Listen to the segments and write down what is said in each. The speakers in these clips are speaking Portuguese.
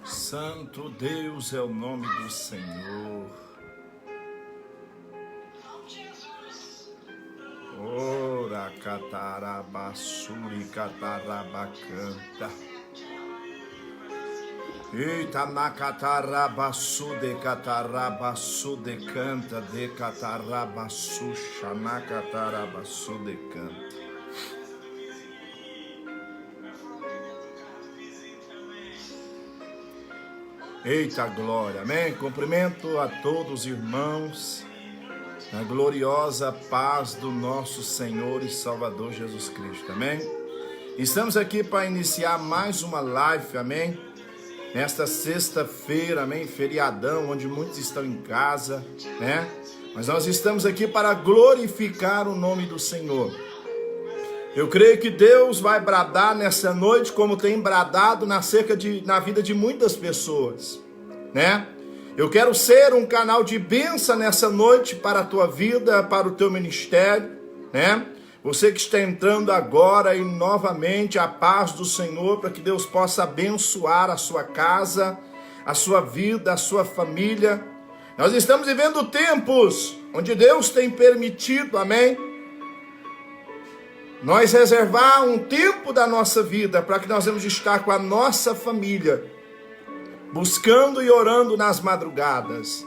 Santo Deus é o nome do Senhor. Ora catarabassuri catarabacanta. Eita na catarabassu de canta de catarabassu na catarabassu de canta. Eita glória, amém? Cumprimento a todos os irmãos na gloriosa paz do nosso Senhor e Salvador Jesus Cristo, amém? Estamos aqui para iniciar mais uma live, amém? Nesta sexta-feira, amém? Feriadão, onde muitos estão em casa, né? Mas nós estamos aqui para glorificar o nome do Senhor. Eu creio que Deus vai bradar nessa noite como tem bradado na vida de muitas pessoas, né? Eu quero ser um canal de bênção nessa noite para a tua vida, para o teu ministério, né? Você que está entrando agora e novamente a paz do Senhor, para que Deus possa abençoar a sua casa, a sua vida, a sua família. Nós estamos vivendo tempos onde Deus tem permitido, amém? Nós reservar um tempo da nossa vida para que nós vamos estar com a nossa família, buscando e orando nas madrugadas.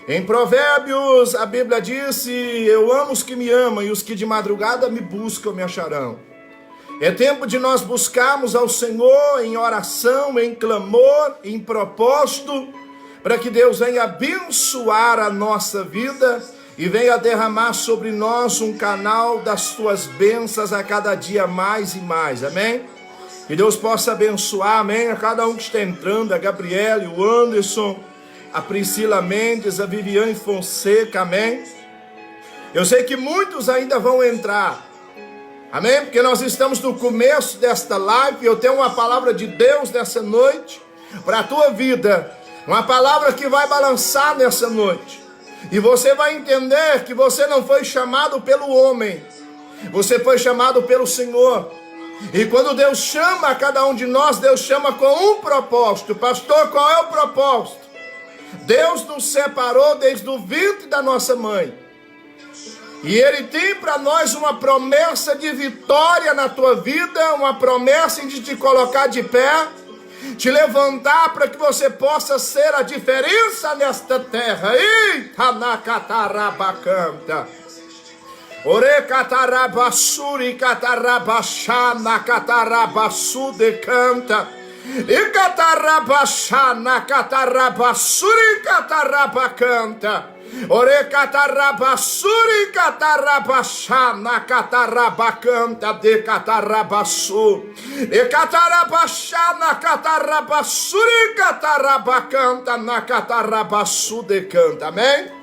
Em Provérbios, a Bíblia disse: eu amo os que me amam e os que de madrugada me buscam me acharão. É tempo de nós buscarmos ao Senhor em oração, em clamor, em propósito, para que Deus venha abençoar a nossa vida e venha derramar sobre nós um canal das suas bênçãos a cada dia mais e mais, amém? Que Deus possa abençoar, amém, a cada um que está entrando, a Gabriele, o Anderson, a Priscila Mendes, a Viviane Fonseca, amém? Eu sei que muitos ainda vão entrar, amém? Porque nós estamos no começo desta live, eu tenho uma palavra de Deus nessa noite, para a tua vida, uma palavra que vai balançar nessa noite. E você vai entender que você não foi chamado pelo homem, você foi chamado pelo Senhor. E quando Deus chama a cada um de nós, Deus chama com um propósito. Pastor, qual é o propósito? Deus nos separou desde o ventre da nossa mãe. E Ele tem para nós uma promessa de vitória na tua vida, uma promessa de te colocar de pé, te levantar para que você possa ser a diferença nesta terra. Eita na catarabacanta. Ore catarabassuri catarabachana catarabassu de canta. E catarabachana catarabassuri catarabacanta. Ore catarabassuri catarabachana catarabacanta de catarabassu. E catarabachana catarabassuri catarabacanta na catarabassu de canta. Amém?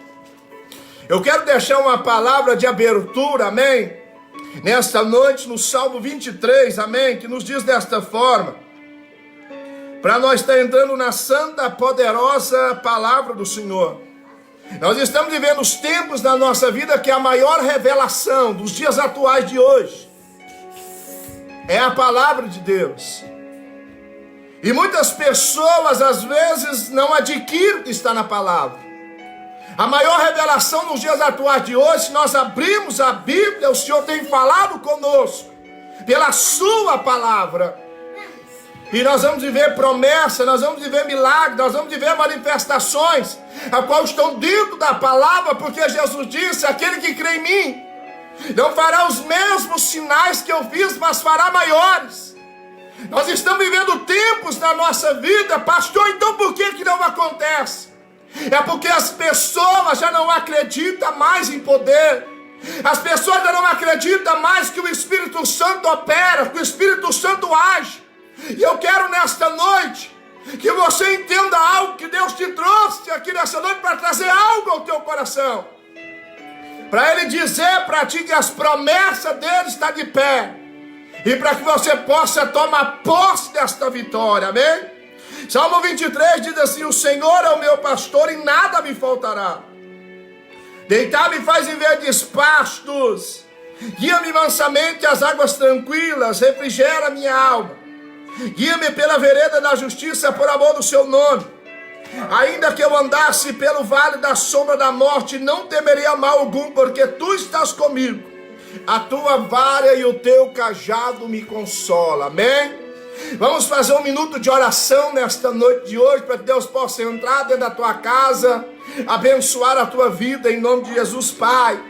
Eu quero deixar uma palavra de abertura, amém? Nesta noite no Salmo 23, amém? Que nos diz desta forma, para nós estar entrando na santa, poderosa palavra do Senhor. Nós estamos vivendo os tempos da nossa vida que a maior revelação dos dias atuais de hoje é a palavra de Deus. E muitas pessoas às vezes não adquirem o que está na palavra. A maior revelação nos dias atuais de hoje, se nós abrirmos a Bíblia, o Senhor tem falado conosco pela sua palavra. E nós vamos viver promessa, nós vamos viver milagres, nós vamos viver manifestações, a qual estão dentro da palavra, porque Jesus disse: aquele que crê em mim, não fará os mesmos sinais que eu fiz, mas fará maiores. Nós estamos vivendo tempos na nossa vida, pastor, então por que não acontece? É porque as pessoas já não acreditam mais em poder. As pessoas já não acreditam mais que o Espírito Santo opera, que o Espírito Santo age. E eu quero nesta noite que você entenda algo, que Deus te trouxe aqui nessa noite para trazer algo ao teu coração. Para Ele dizer para ti que as promessas dele estão de pé. E para que você possa tomar posse desta vitória, amém? Salmo 23 diz assim: o Senhor é o meu pastor e nada me faltará. Deitar-me faz em verdes pastos, guia-me mansamente às águas tranquilas, refrigera minha alma. Guia-me pela vereda da justiça por amor do seu nome. Ainda que eu andasse pelo vale da sombra da morte, não temeria mal algum, porque tu estás comigo. A tua vara e o teu cajado me consolam. Amém? Vamos fazer um minuto de oração nesta noite de hoje, para que Deus possa entrar dentro da tua casa, abençoar a tua vida, em nome de Jesus, Pai.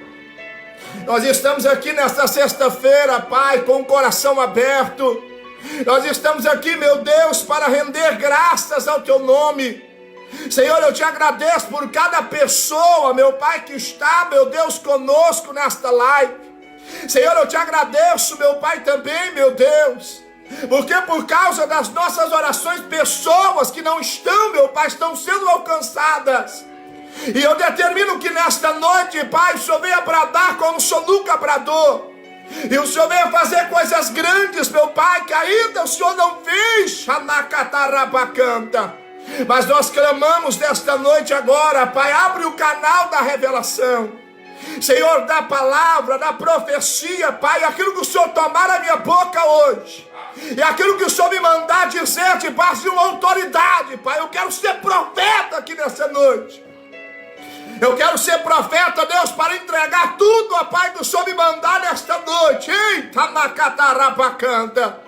Nós estamos aqui nesta sexta-feira, Pai, com o coração aberto. Nós estamos aqui, meu Deus, para render graças ao teu nome. Senhor, eu te agradeço por cada pessoa, meu Pai, que está, meu Deus, conosco nesta live. Senhor, eu te agradeço, meu Pai, também, meu Deus, porque por causa das nossas orações, pessoas que não estão, meu Pai, estão sendo alcançadas. E eu determino que nesta noite, Pai, o Senhor venha bradar como o Senhor nunca bradou. E o Senhor venha fazer coisas grandes, meu Pai, que ainda o Senhor não fez. Mas nós clamamos nesta noite agora, Pai, abre o canal da revelação. Senhor, da palavra, da profecia, Pai, aquilo que o Senhor tomar na minha boca hoje, e aquilo que o Senhor me mandar dizer debaixo de uma autoridade, Pai, eu quero ser profeta aqui nessa noite. Eu quero ser profeta, Deus, para entregar tudo, ó Pai, que o Senhor me mandar nesta noite. Eita, nacatarabacanta.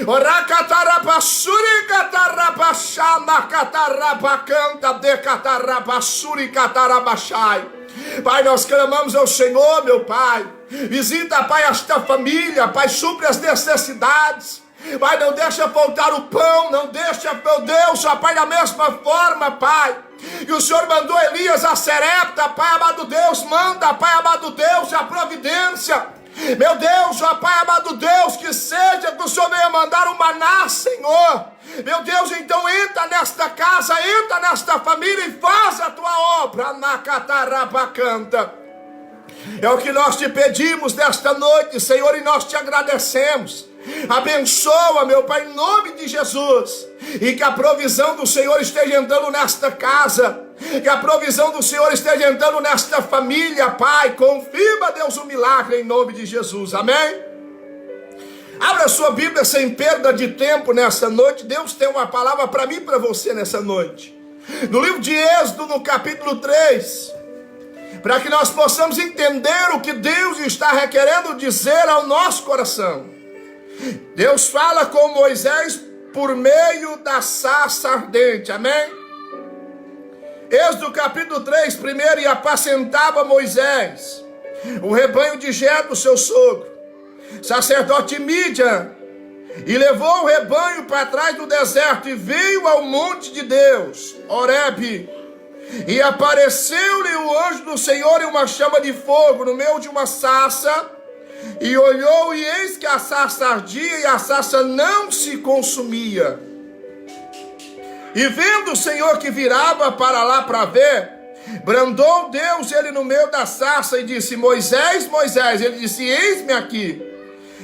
Oracatarabasuri catarabachá, nacatarabacanta, decatarabasuri catarabachai. Pai, nós clamamos ao Senhor, meu Pai. Visita, Pai, esta família, Pai, supre as necessidades. Pai, não deixa faltar o pão, não deixa, meu Deus, ó Pai, da mesma forma, Pai, que o Senhor mandou Elias a Serepta, Pai amado Deus, manda, Pai amado Deus, a providência. Meu Deus, ó Pai amado Deus, que seja que o Senhor venha mandar um maná, Senhor. Meu Deus, então entra nesta casa, entra nesta família e faz a tua obra, nacatarabacanta. É o que nós te pedimos nesta noite, Senhor, e nós te agradecemos. Abençoa, meu Pai, em nome de Jesus, e que a provisão do Senhor esteja entrando nesta casa, que a provisão do Senhor esteja entrando nesta família, Pai. Confirma, Deus, o milagre em nome de Jesus, amém? Abra a sua Bíblia sem perda de tempo nessa noite. Deus tem uma palavra para mim e para você nessa noite, no livro de Êxodo, no capítulo 3, para que nós possamos entender o que Deus está requerendo dizer ao nosso coração. Deus fala com Moisés por meio da sarça ardente, amém? Êxodo capítulo 3, primeiro, e apacentava Moisés o rebanho de Jetro, seu sogro, sacerdote Mídian, e levou o rebanho para trás do deserto, e veio ao monte de Deus, Horebe, e apareceu-lhe o anjo do Senhor em uma chama de fogo, no meio de uma sarça, e olhou, e eis que a sarça ardia, e a sarça não se consumia. E vendo o Senhor que virava para lá para ver, brandou Deus ele no meio da sarça, e disse: Moisés, Moisés. Ele disse: eis-me aqui.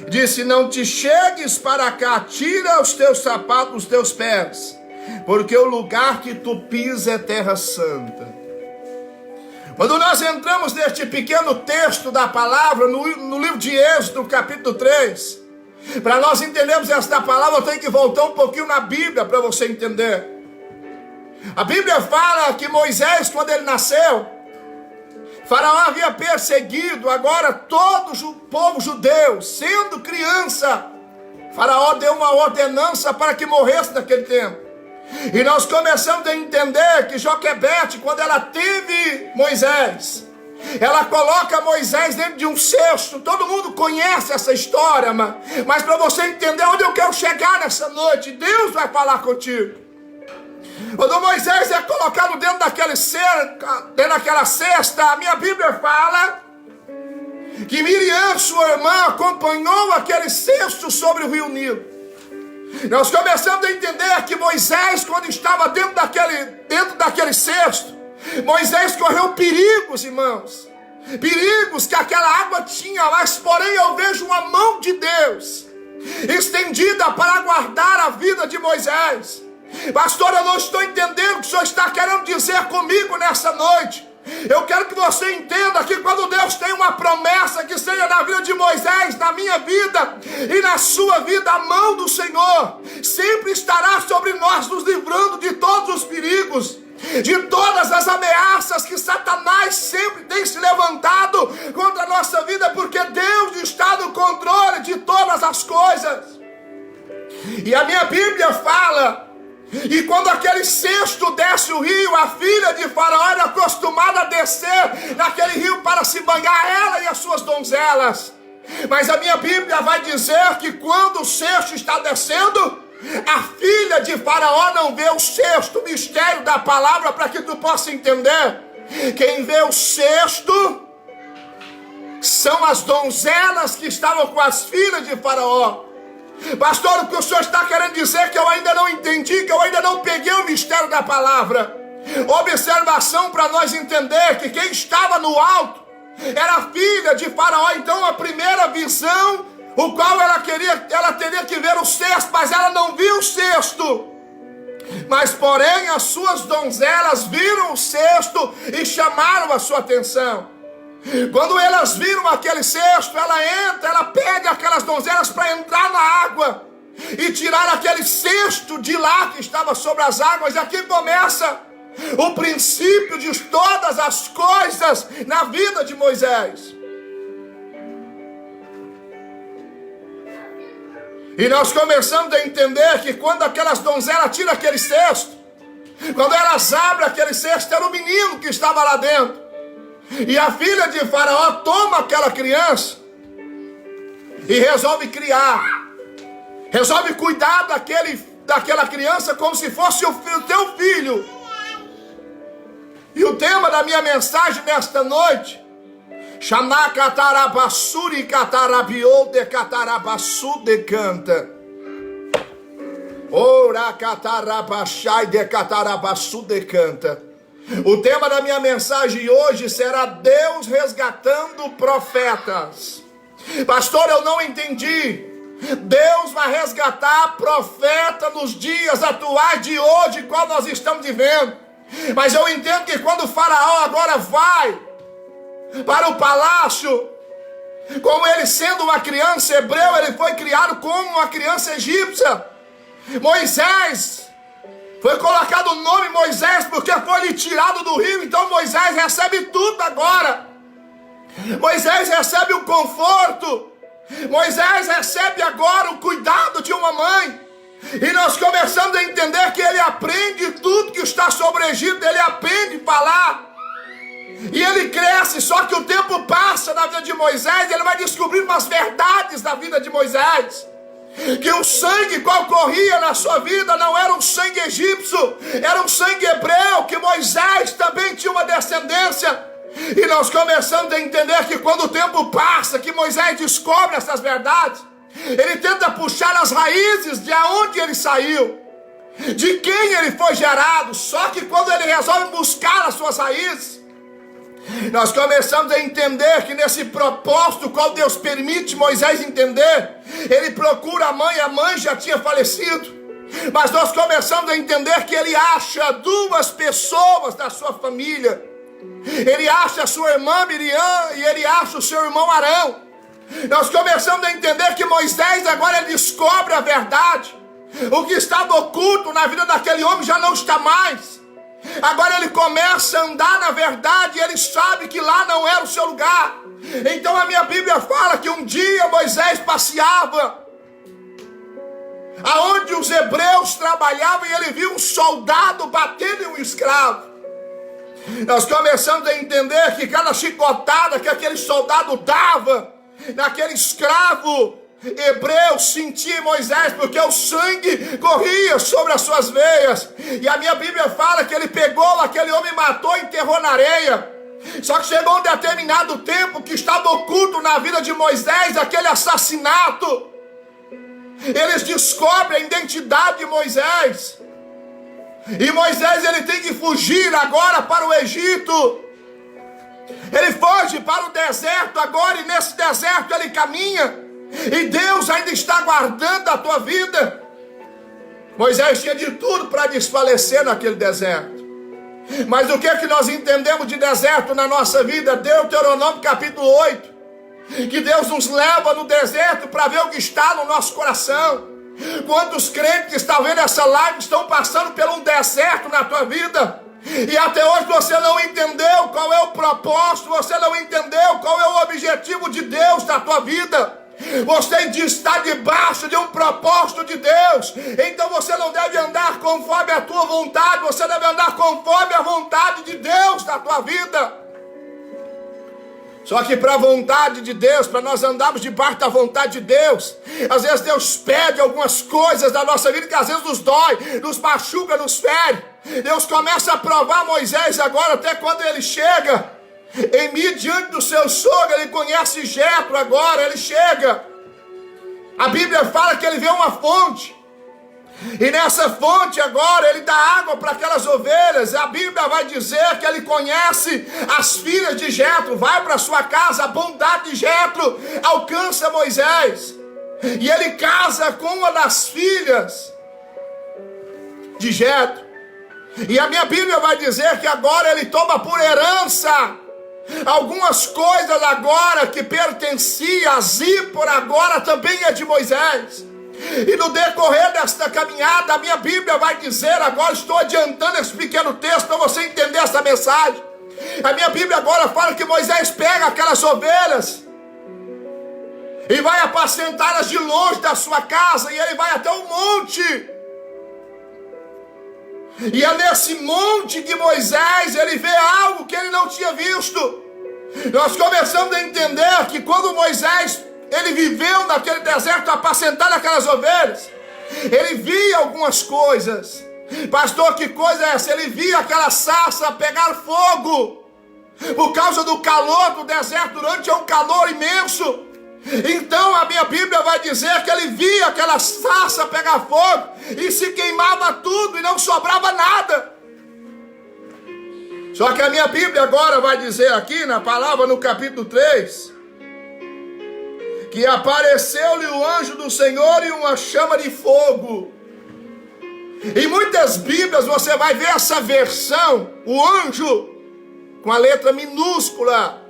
Disse: não te chegues para cá, tira os teus sapatos dos teus pés, porque o lugar que tu pisas é terra santa. Quando nós entramos neste pequeno texto da palavra, no livro de Êxodo, capítulo 3, para nós entendermos esta palavra, eu tenho que voltar um pouquinho na Bíblia para você entender. A Bíblia fala que Moisés, quando ele nasceu, Faraó havia perseguido agora todo o povo judeu, sendo criança. Faraó deu uma ordenança para que morresse naquele tempo. E nós começamos a entender que Joquebede, quando ela teve Moisés, ela coloca Moisés dentro de um cesto. Todo mundo conhece essa história, mas para você entender onde eu quero chegar nessa noite, Deus vai falar contigo. Quando Moisés é colocado dentro daquela cesta, a minha Bíblia fala que Miriam, sua irmã, acompanhou aquele cesto sobre o rio Nilo. Nós começamos a entender que Moisés, quando estava dentro daquele cesto, Moisés correu perigos, irmãos. Perigos que aquela água tinha, mas porém eu vejo uma mão de Deus estendida para guardar a vida de Moisés. Pastor, eu não estou entendendo o que o senhor está querendo dizer comigo nessa noite. Eu quero que você entenda que quando Deus tem uma promessa, que seja na vida de Moisés, na minha vida e na sua vida, a mão do Senhor sempre estará sobre nós, nos livrando de todos os perigos, de todas as ameaças que Satanás sempre tem se levantado contra a nossa vida, porque Deus está no controle de todas as coisas. E a minha Bíblia fala: e quando aquele cesto desce o rio, a filha de Faraó era acostumada a descer naquele rio para se banhar, ela e as suas donzelas. Mas a minha Bíblia vai dizer que quando o cesto está descendo, a filha de Faraó não vê o cesto. Mistério da palavra, para que tu possa entender. Quem vê o cesto são as donzelas que estavam com as filhas de Faraó. Pastor, o que o senhor está querendo dizer que eu ainda não entendi, que eu ainda não peguei o mistério da palavra? Observação para nós entender que quem estava no alto era a filha de Faraó. Então a primeira visão, o qual ela teria que ver o cesto, mas ela não viu o cesto. Mas porém as suas donzelas viram o cesto e chamaram a sua atenção. Quando elas viram aquele cesto, ela pede aquelas donzelas para entrar na água e tirar aquele cesto de lá que estava sobre as águas. E aqui começa o princípio de todas as coisas na vida de Moisés. E nós começamos a entender que quando aquelas donzelas tiram aquele cesto, quando elas abrem aquele cesto, era o menino que estava lá dentro. E a filha de Faraó toma aquela criança e resolve criar, resolve cuidar daquela criança como se fosse o teu filho. E o tema da minha mensagem nesta noite: Xanacatarabasuri catarabiou de catarabasu de canta. Ora catarabachai de catarabasu de canta. O tema da minha mensagem hoje será Deus resgatando profetas. Pastor, eu não entendi. Deus vai resgatar profeta nos dias atuais de hoje, qual nós estamos vivendo. Mas eu entendo que quando o Faraó agora vai para o palácio, como ele sendo uma criança hebreu, ele foi criado como uma criança egípcia. Moisés foi colocado o nome Moisés porque foi lhe tirado do rio. Então Moisés recebe tudo agora. Moisés recebe o conforto. Moisés recebe agora o cuidado de uma mãe. E nós começamos a entender que ele aprende tudo que está sobre o Egito. Ele aprende a falar. E ele cresce, só que o tempo passa na vida de Moisés. Ele vai descobrir umas verdades da vida de Moisés. Que o sangue qual corria na sua vida não era um sangue egípcio, era um sangue hebreu, que Moisés também tinha uma descendência. E nós começamos a entender que quando o tempo passa, que Moisés descobre essas verdades, ele tenta puxar as raízes de onde ele saiu, de quem ele foi gerado. Só que quando ele resolve buscar as suas raízes, nós começamos a entender que nesse propósito, qual Deus permite Moisés entender, ele procura a mãe já tinha falecido. Mas nós começamos a entender que ele acha duas pessoas da sua família. Ele acha a sua irmã Miriam e ele acha o seu irmão Arão. Nós começamos a entender que Moisés agora ele descobre a verdade. O que estava oculto na vida daquele homem já não está mais. Agora ele começa a andar na verdade e ele sabe que lá não era o seu lugar. Então a minha Bíblia fala que um dia Moisés passeava aonde os hebreus trabalhavam e ele viu um soldado batendo em um escravo. Nós começamos a entender que cada chicotada que aquele soldado dava naquele escravo hebreu sentia Moisés, porque o sangue corria sobre as suas veias. E a minha Bíblia fala que ele pegou aquele homem, matou e enterrou na areia. Só que chegou um determinado tempo que estava oculto na vida de Moisés aquele assassinato. Eles descobrem a identidade de Moisés. E Moisés ele tem que fugir agora para o Egito. Ele foge para o deserto agora, e nesse deserto ele caminha. E Deus ainda está guardando a tua vida. Moisés tinha de tudo para desfalecer naquele deserto. Mas o que é que nós entendemos de deserto na nossa vida? Deuteronômio capítulo 8. Que Deus nos leva no deserto para ver o que está no nosso coração. Quantos crentes que estão vendo essa live estão passando por um deserto na tua vida? E até hoje você não entendeu qual é o propósito, você não entendeu qual é o objetivo de Deus na tua vida. Você está debaixo de um propósito de Deus, então você não deve andar conforme a tua vontade, você deve andar conforme a vontade de Deus na tua vida. Só que para a vontade de Deus, para nós andarmos debaixo da vontade de Deus, às vezes Deus pede algumas coisas da nossa vida que às vezes nos dói, nos machuca, nos fere. Deus começa a provar Moisés agora, até quando ele chega em mim diante do seu sogro. Ele conhece Jetro agora, ele chega. A Bíblia fala que ele vê uma fonte. E nessa fonte agora ele dá água para aquelas ovelhas. A Bíblia vai dizer que ele conhece as filhas de Jetro. Vai para sua casa, a bondade de Jetro alcança Moisés. E ele casa com uma das filhas de Jetro. E a minha Bíblia vai dizer que agora ele toma por herança algumas coisas agora que pertencia a Zípora, agora também é de Moisés. E no decorrer desta caminhada, a minha Bíblia vai dizer, agora estou adiantando esse pequeno texto para você entender essa mensagem. A minha Bíblia agora fala que Moisés pega aquelas ovelhas e vai apacentá-las de longe da sua casa, e ele vai até o monte. E é nesse monte que Moisés, ele vê algo que ele não tinha visto. Nós começamos a entender que quando Moisés, ele viveu naquele deserto apacentando aquelas ovelhas, ele via algumas coisas. Pastor, que coisa é essa? Ele via aquela sarça pegar fogo, por causa do calor do deserto, durante um calor imenso. Então a minha Bíblia vai dizer que ele via aquela sarça pegar fogo e se queimava tudo e não sobrava nada. Só que a minha Bíblia agora vai dizer aqui na palavra, no capítulo 3, que apareceu-lhe o anjo do Senhor em uma chama de fogo. Em muitas Bíblias você vai ver essa versão, o anjo com a letra minúscula.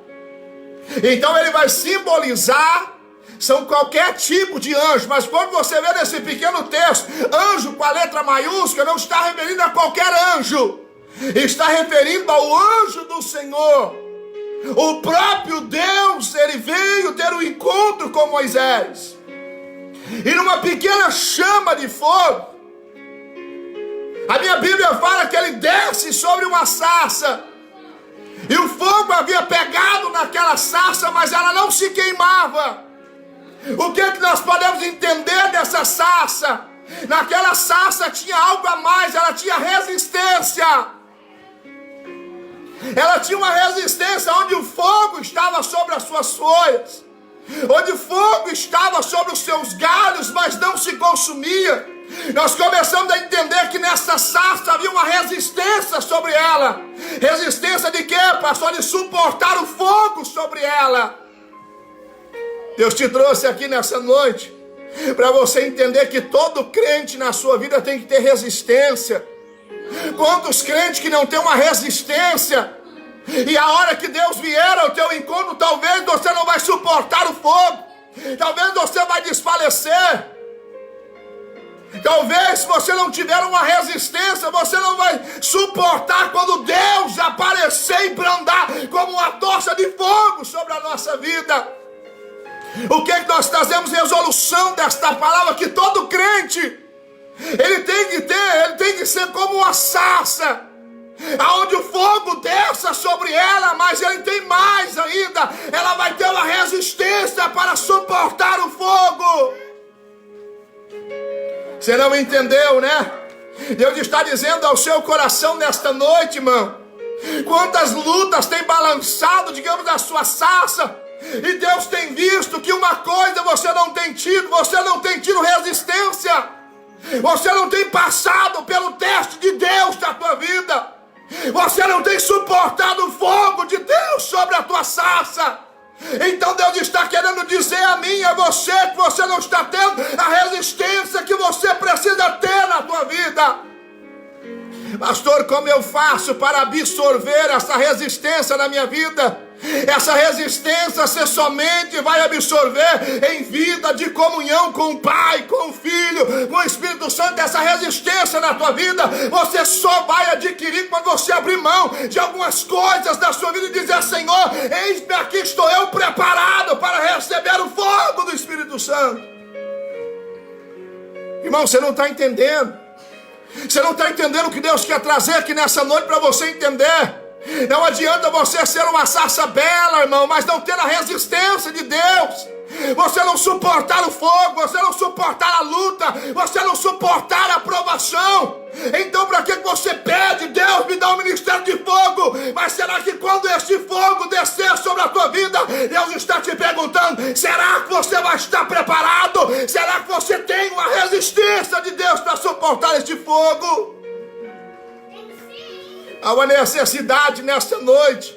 Então ele vai simbolizar, são qualquer tipo de anjo, mas quando você vê nesse pequeno texto, anjo com a letra maiúscula, não está referindo a qualquer anjo, está referindo ao anjo do Senhor. O próprio Deus, ele veio ter um encontro com Moisés, e numa pequena chama de fogo, a minha Bíblia fala que ele desce sobre uma sarça. E o fogo havia pegado naquela sarça, mas ela não se queimava. O que nós podemos entender dessa sarça? Naquela sarça tinha algo a mais, ela tinha resistência. Ela tinha uma resistência onde o fogo estava sobre as suas folhas, onde o fogo estava sobre os seus galhos, mas não se consumia. Nós começamos a entender que nessa sarça havia uma resistência sobre ela. Resistência de quê, pastor? De suportar o fogo sobre ela. Deus te trouxe aqui nessa noite para você entender que todo crente na sua vida tem que ter resistência. Quantos crentes que não têm uma resistência, e a hora que Deus vier ao teu encontro, talvez você não vai suportar o fogo, talvez você vai desfalecer. Talvez se você não tiver uma resistência, você não vai suportar quando Deus aparecer e brandar como uma tocha de fogo sobre a nossa vida. O que é que nós trazemos resolução desta palavra? Que todo crente, ele tem que ser como uma sarça, aonde o fogo desça sobre ela, mas ele tem mais ainda, ela vai ter uma resistência para suportar o fogo. Você não entendeu, né? Deus está dizendo ao seu coração nesta noite, irmão, quantas lutas tem balançado, digamos, a sua sarça, e Deus tem visto que uma coisa você não tem tido resistência, você não tem passado pelo teste de Deus na tua vida, você não tem suportado o fogo de Deus sobre a tua sarça. Então Deus está querendo dizer a mim e a você que você não está tendo a resistência que você precisa ter na tua vida. Pastor, como eu faço para absorver essa resistência na minha vida? Essa resistência você somente vai absorver em vida de comunhão com o Pai, com o Filho, com o Espírito Santo. Essa resistência na tua vida você só vai adquirir quando você abrir mão de algumas coisas da sua vida e dizer: Senhor, eis-me aqui, estou eu preparado para receber o fogo do Espírito Santo. Irmão, você não está entendendo. Você não está entendendo o que Deus quer trazer aqui nessa noite para você entender. Não adianta você ser uma sarça bela, irmão, mas não ter a resistência de Deus. Você não suportar o fogo, você não suportar a luta, você não suportar a provação. Então para que você pede? Deus, me dá um ministério de fogo. Mas será que quando este fogo descer sobre a tua vida, Deus está te perguntando: será que você vai estar preparado? Será que você tem uma resistência de Deus para suportar este fogo? Há uma necessidade nesta noite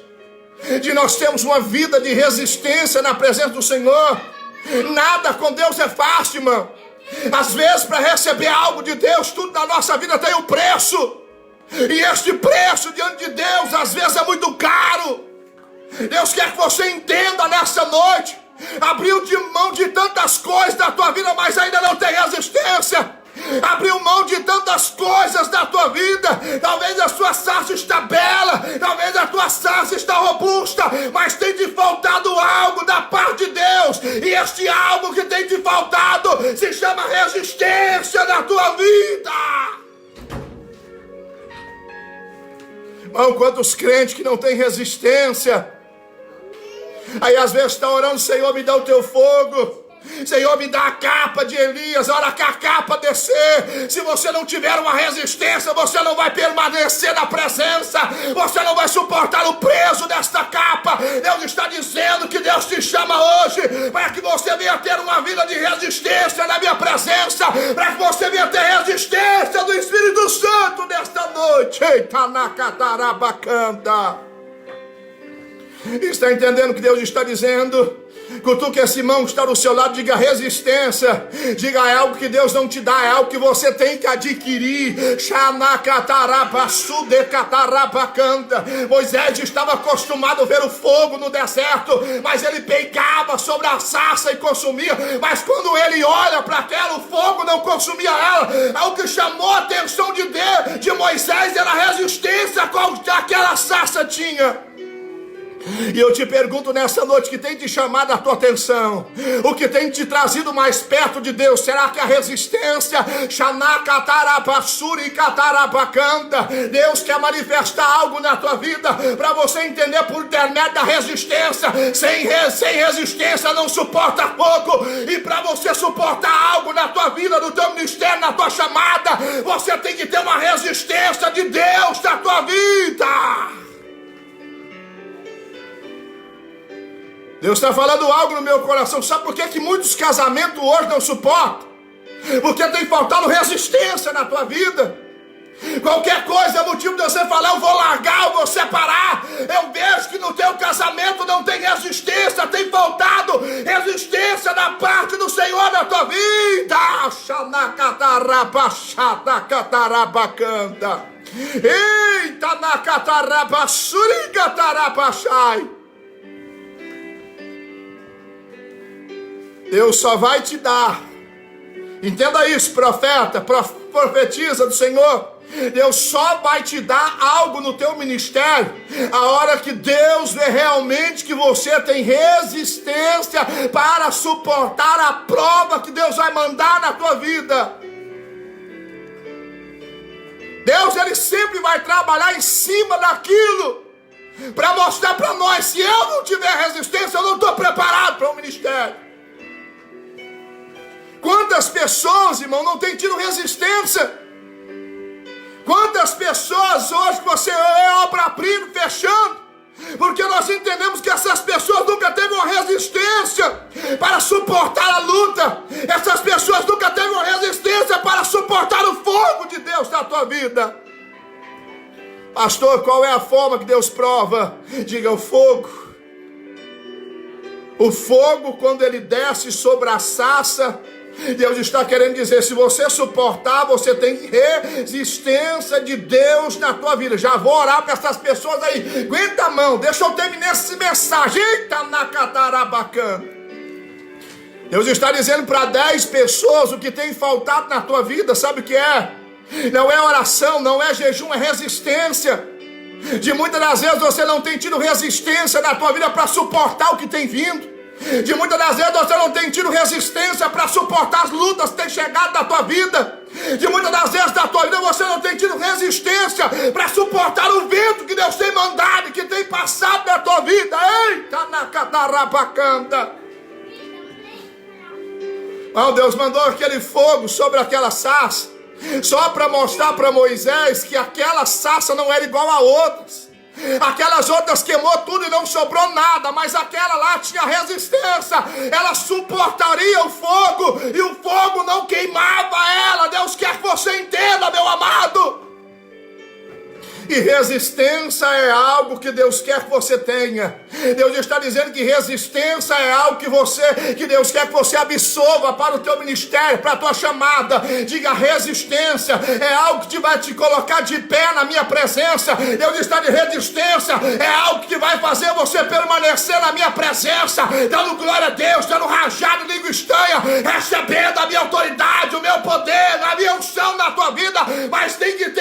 de nós termos uma vida de resistência na presença do Senhor. Nada com Deus é fácil, irmão. Às vezes, para receber algo de Deus, tudo na nossa vida tem um preço. E este preço diante de Deus, às vezes, é muito caro. Deus quer que você entenda nessa noite. Abriu de mão de tantas coisas da tua vida, mas ainda não tem resistência. Abriu mão de tantas coisas da tua vida. Talvez a sua sarça está bela, talvez a tua sarça está robusta, mas tem te faltado algo da parte de Deus. E este algo que tem te faltado se chama resistência na tua vida. Irmão, quantos crentes que não têm resistência. Aí às vezes está orando: Senhor, me dá o teu fogo. Senhor, me dá a capa de Elias. A hora que a capa descer, se você não tiver uma resistência, você não vai permanecer na presença, você não vai suportar o peso desta capa. Deus está dizendo que Deus te chama hoje para que você venha ter uma vida de resistência na minha presença, para que você venha ter resistência do Espírito Santo nesta noite. Eita, na catarabacanta. Está entendendo o que Deus está dizendo? Cutuque esse irmão que está do seu lado, diga: resistência. Diga: é algo que Deus não te dá, é algo que você tem que adquirir. Moisés estava acostumado a ver o fogo no deserto, mas ele pegava sobre a sarça e consumia. Mas quando ele olha para aquela, o fogo não consumia ela. O que chamou a atenção de Moisés era a resistência que aquela sarça tinha. E eu te pergunto nessa noite, que tem te chamado a tua atenção, o que tem te trazido mais perto de Deus? Será que a resistência? Deus quer manifestar algo na tua vida para você entender por intermédio da resistência. Sem resistência não suporta fogo. E para você suportar algo na tua vida, no teu ministério, na tua chamada, você tem que ter uma resistência de Deus na tua vida. Deus está falando algo no meu coração. Sabe por que muitos casamentos hoje não suportam? Porque tem faltado resistência na tua vida. Qualquer coisa é motivo de você falar: eu vou largar, eu vou separar. Eu vejo que no teu casamento não tem resistência, tem faltado resistência da parte do Senhor na tua vida. Eita, na catarabasurigatarabachai. Deus só vai te dar. Entenda isso, profeta, profetiza do Senhor. Deus só vai te dar algo no teu ministério a hora que Deus vê realmente que você tem resistência para suportar a prova que Deus vai mandar na tua vida. Deus, ele sempre vai trabalhar em cima daquilo para mostrar para nós: se eu não tiver resistência, eu não estou preparado para o ministério. Quantas pessoas, irmão, não têm tido resistência? Quantas pessoas hoje que você é obra abrindo, fechando, porque nós entendemos que essas pessoas nunca teve uma resistência para suportar a luta. Essas pessoas nunca teve uma resistência para suportar o fogo de Deus na tua vida. Pastor, qual é a forma que Deus prova? Diga: o fogo. O fogo, quando ele desce sobre a sarça, Deus está querendo dizer, se você suportar, você tem resistência de Deus na tua vida. Já vou orar para essas pessoas aí. Aguenta a mão, deixa eu terminar essa mensagem. Eita, na catarabacana. Deus está dizendo para 10 pessoas o que tem faltado na tua vida, sabe o que é? Não é oração, não é jejum, é resistência. De muitas das vezes você não tem tido resistência na tua vida para suportar o que tem vindo. De muitas das vezes você não tem tido resistência para suportar as lutas que têm chegado na tua vida. De muitas das vezes na tua vida você não tem tido resistência para suportar o vento que Deus tem mandado e que tem passado na tua vida. Eita, na catarabacanda. Oh, Deus mandou aquele fogo sobre aquela sarça, só para mostrar para Moisés que aquela sarça não era igual a outras. Aquelas outras queimou tudo e não sobrou nada, mas aquela lá tinha resistência, ela suportaria o fogo, e o fogo não queimava ela. Deus quer que você entenda, meu amado. E resistência é algo que Deus quer que você tenha. Deus está dizendo que resistência é algo que Deus quer que você absorva para o teu ministério, para a tua chamada. Diga, resistência é algo que vai te colocar de pé na minha presença. Deus está de resistência, é algo que vai fazer você permanecer na minha presença, dando glória a Deus, dando rajado de língua estranha, recebendo a minha autoridade, o meu poder, a minha unção na tua vida. Mas tem que ter